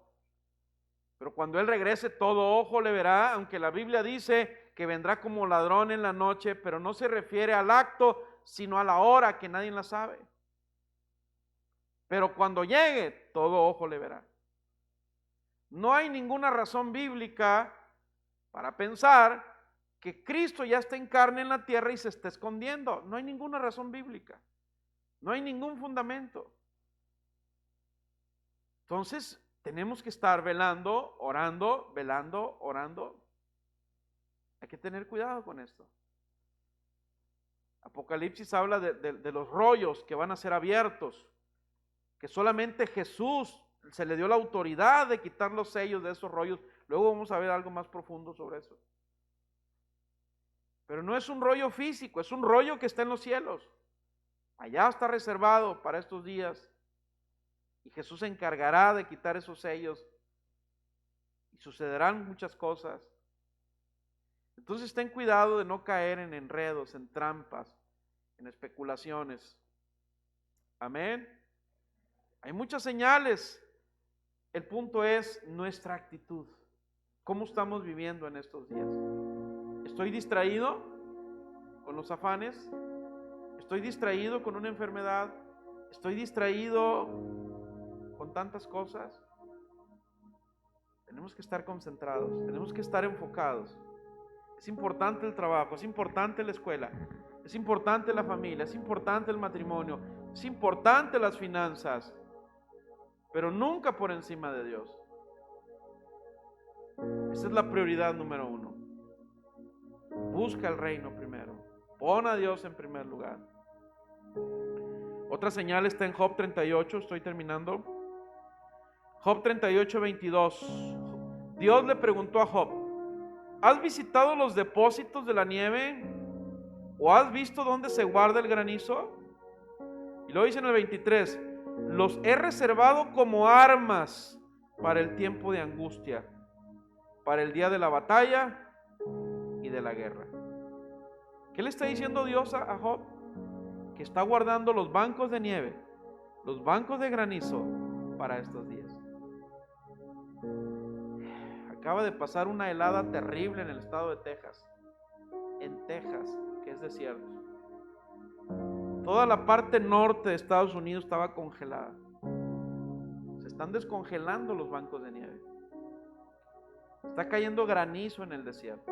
Pero cuando Él regrese, todo ojo le verá, aunque la Biblia dice que vendrá como ladrón en la noche, pero no se refiere al acto, sino a la hora, que nadie la sabe. Pero cuando llegue, todo ojo le verá. No hay ninguna razón bíblica para pensar que Cristo ya está en carne en la tierra y se está escondiendo. No hay ninguna razón bíblica. No hay ningún fundamento. Entonces, tenemos que estar velando, orando, velando, orando. Hay que tener cuidado con esto. Apocalipsis habla de los rollos que van a ser abiertos, que solamente Jesús se le dio la autoridad de quitar los sellos de esos rollos. Luego vamos a ver algo más profundo sobre eso. Pero no es un rollo físico, es un rollo que está en los cielos. Allá está reservado para estos días. Y Jesús se encargará de quitar esos sellos. Y sucederán muchas cosas. Entonces ten cuidado de no caer en enredos, en trampas, en especulaciones. Amén. Hay muchas señales. El punto es nuestra actitud. ¿Cómo estamos viviendo en estos días? ¿Estoy distraído con los afanes? ¿Estoy distraído con una enfermedad? ¿Estoy distraído con tantas cosas? Tenemos que estar concentrados, tenemos que estar enfocados. Es importante el trabajo, es importante la escuela, es importante la familia, es importante el matrimonio, es importante las finanzas, pero nunca por encima de Dios. Esa es la prioridad número uno. Busca el reino primero. Pon a Dios en primer lugar. Otra señal está en Job 38, estoy terminando. Job 38, 22. Dios le preguntó a Job: ¿has visitado los depósitos de la nieve? ¿O has visto dónde se guarda el granizo? Y luego dice en el 23: los he reservado como armas para el tiempo de angustia, para el día de la batalla y de la guerra. ¿Qué le está diciendo Dios a Job? Que está guardando los bancos de nieve, los bancos de granizo para estos días. Acaba de pasar una helada terrible en el estado de Texas. En Texas, que es desierto. Toda la parte norte de Estados Unidos estaba congelada. Se están descongelando los bancos de nieve. Está cayendo granizo en el desierto.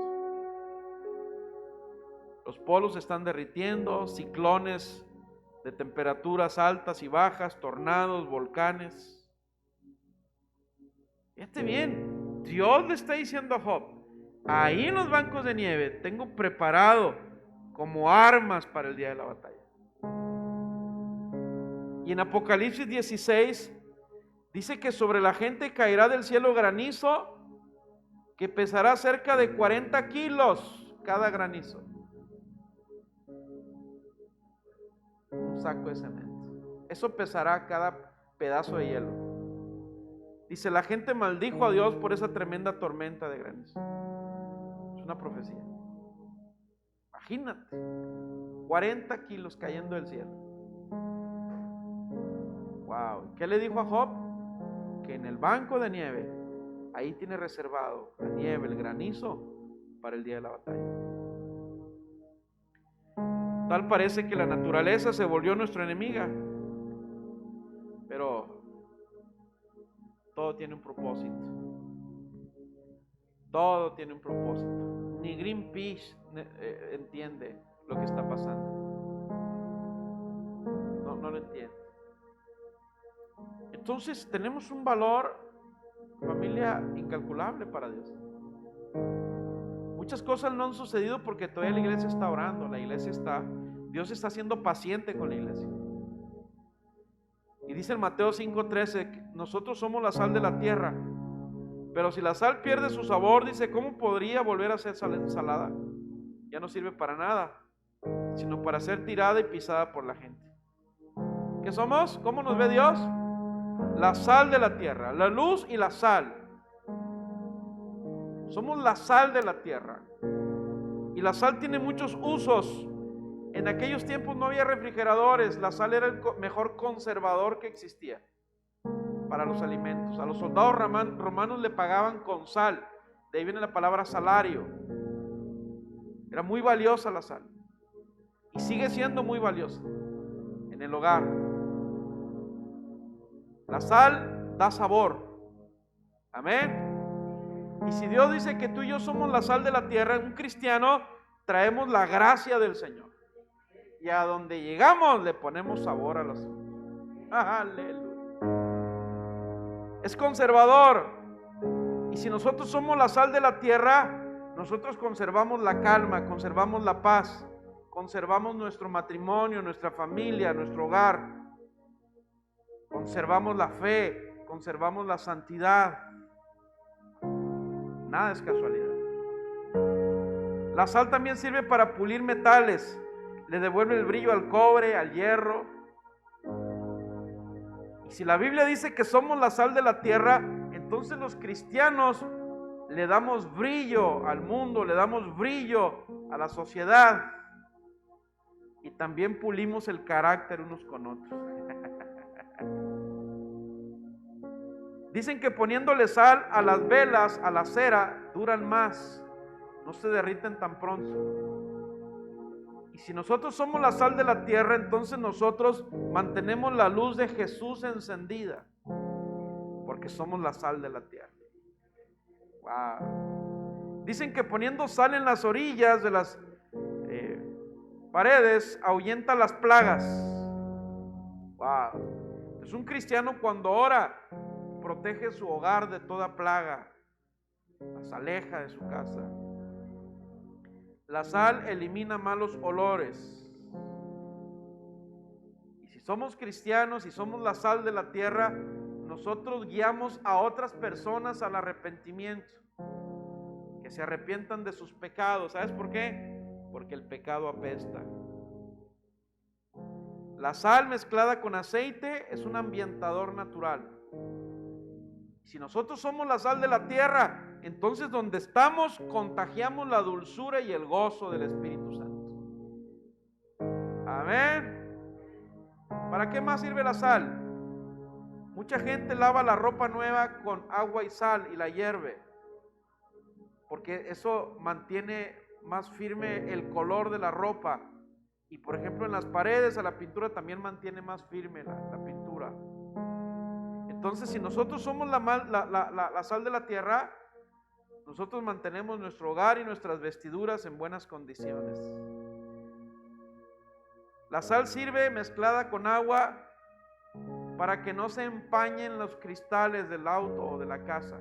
Los polos se están derritiendo, ciclones de temperaturas altas y bajas, tornados, volcanes. Fíjate bien, Dios le está diciendo a Job: ahí en los bancos de nieve tengo preparado como armas para el día de la batalla. Y en Apocalipsis 16 dice que sobre la gente caerá del cielo granizo que pesará cerca de 40 kilos cada granizo. Un saco de cemento. Eso pesará cada pedazo de hielo. Dice: la gente maldijo a Dios por esa tremenda tormenta de granizo. Es una profecía. Imagínate, 40 kilos cayendo del cielo. Wow. ¿Qué le dijo a Job? Que en el banco de nieve, ahí tiene reservado la nieve, el granizo para el día de la batalla. Tal parece que la naturaleza se volvió nuestra enemiga, pero todo tiene un propósito. Todo tiene un propósito. Ni Greenpeace entiende lo que está pasando. No lo entiende. Entonces tenemos un valor, familia, incalculable para Dios. Muchas cosas no han sucedido porque todavía la iglesia está orando, Dios está siendo paciente con la iglesia. Y dice en Mateo 5:13 que nosotros somos la sal de la tierra, pero si la sal pierde su sabor, dice, ¿cómo podría volver a ser salada? Ya no sirve para nada, sino para ser tirada y pisada por la gente. ¿Qué somos? ¿Cómo nos ve Dios? La sal de la tierra, la luz y la sal. Somos la sal de la tierra. Y la sal tiene muchos usos. En aquellos tiempos no había refrigeradores. La sal era el mejor conservador que existía para los alimentos. A los soldados romanos le pagaban con sal. De ahí viene la palabra salario. Era muy valiosa la sal. Y sigue siendo muy valiosa en el hogar. La sal da sabor. Amén. Y si Dios dice que tú y yo somos la sal de la tierra, un cristiano, traemos la gracia del Señor. Y a donde llegamos le ponemos sabor a los. Aleluya. es conservador. Y si nosotros somos la sal de la tierra, nosotros conservamos la calma, conservamos la paz, conservamos nuestro matrimonio, nuestra familia, nuestro hogar, conservamos la fe, conservamos la santidad. Nada es casualidad. La sal también sirve para pulir metales, le devuelve el brillo al cobre, al hierro. Y si la Biblia dice que somos la sal de la tierra, entonces los cristianos le damos brillo al mundo, le damos brillo a la sociedad, y también pulimos el carácter unos con otros. Dicen que poniéndole sal a las velas, a la cera, duran más, no se derriten tan pronto. Y si nosotros somos la sal de la tierra, entonces nosotros mantenemos la luz de Jesús encendida, porque somos la sal de la tierra. Wow. Dicen que poniendo sal en las orillas de las paredes ahuyenta las plagas. Wow. Es un cristiano cuando ora, protege su hogar de toda plaga, las aleja de su casa. La sal elimina malos olores. Y si somos cristianos y somos la sal de la tierra, nosotros guiamos a otras personas al arrepentimiento, que se arrepientan de sus pecados. ¿Sabes por qué? Porque el pecado apesta. La sal mezclada con aceite es un ambientador natural. Si nosotros somos la sal de la tierra, entonces donde estamos contagiamos la dulzura y el gozo del Espíritu Santo. Amén. ¿Para qué más sirve la sal? Mucha gente lava la ropa nueva con agua y sal y la hierve, porque eso mantiene más firme el color de la ropa. Y por ejemplo en las paredes a la pintura también mantiene más firme la pintura. Entonces si nosotros somos la sal de la tierra, nosotros mantenemos nuestro hogar y nuestras vestiduras en buenas condiciones. La sal sirve mezclada con agua para que no se empañen los cristales del auto o de la casa.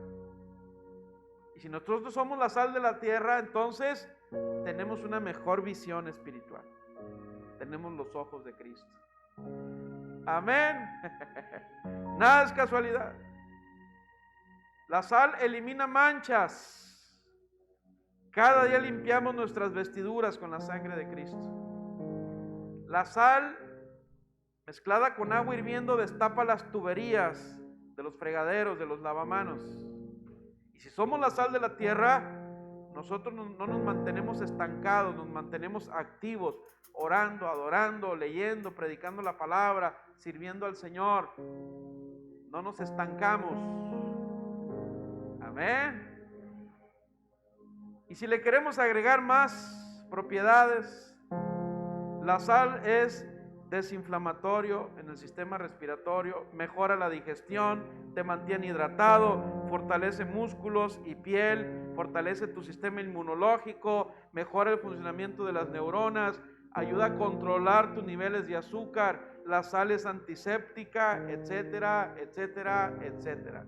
Y si nosotros somos la sal de la tierra, entonces tenemos una mejor visión espiritual. Tenemos los ojos de Cristo. Amén. Nada es casualidad. La sal elimina manchas. Cada día limpiamos nuestras vestiduras con la sangre de Cristo. La sal mezclada con agua hirviendo destapa las tuberías de los fregaderos, de los lavamanos. Y si somos la sal de la tierra, nosotros no nos mantenemos estancados, nos mantenemos activos, orando, adorando, leyendo, predicando la palabra, sirviendo al Señor. No nos estancamos. Amén. Y si le queremos agregar más propiedades, la sal es desinflamatorio en el sistema respiratorio, mejora la digestión, te mantiene hidratado, fortalece músculos y piel, fortalece tu sistema inmunológico, mejora el funcionamiento de las neuronas, ayuda a controlar tus niveles de azúcar, la sal es antiséptica, etcétera, etcétera, etcétera.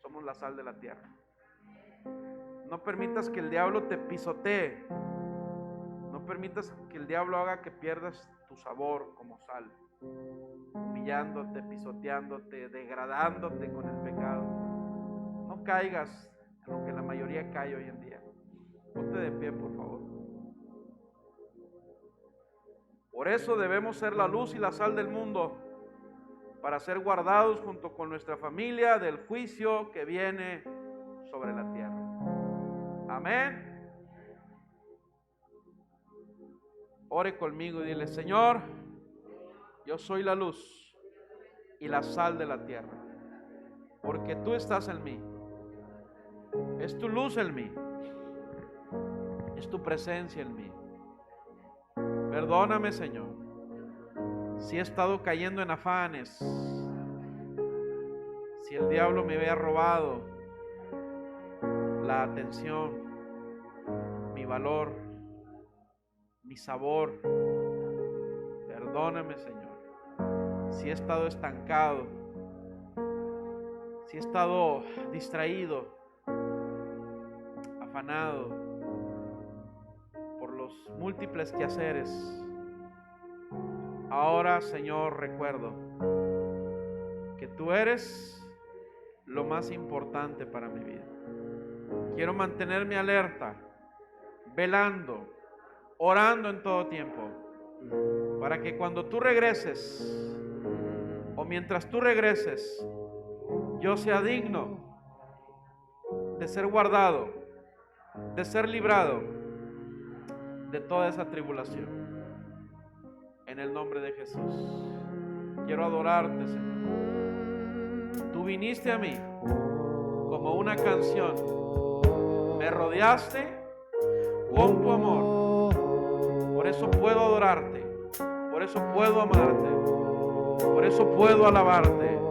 Somos la sal de la tierra. No permitas que el diablo te pisotee. No permitas que el diablo haga que pierdas tu sabor como sal, humillándote, pisoteándote, degradándote con el pecado. No caigas en lo que la mayoría cae hoy en día. Ponte de pie, por favor. Por eso debemos ser la luz y la sal del mundo, para ser guardados junto con nuestra familia del juicio que viene sobre la tierra. Amén. Ore conmigo y dile: Señor, yo soy la luz y la sal de la tierra, porque tú estás en mí. Es tu luz en mí, es tu presencia en mí. Perdóname, Señor, si he estado cayendo en afanes, si el diablo me había robado la atención, mi valor, mi sabor. Perdóname, Señor, si he estado estancado, si he estado distraído, afanado por los múltiples quehaceres, ahora, Señor, recuerdo que tú eres lo más importante para mi vida. Quiero mantenerme alerta, velando, orando en todo tiempo, para que cuando tú regreses, o mientras tú regreses, yo sea digno de ser guardado, de ser librado de toda esa tribulación. En el nombre de Jesús, quiero adorarte, Señor. Tú viniste a mí como una canción, me rodeaste con tu amor. Por eso puedo adorarte, por eso puedo amarte, por eso puedo alabarte.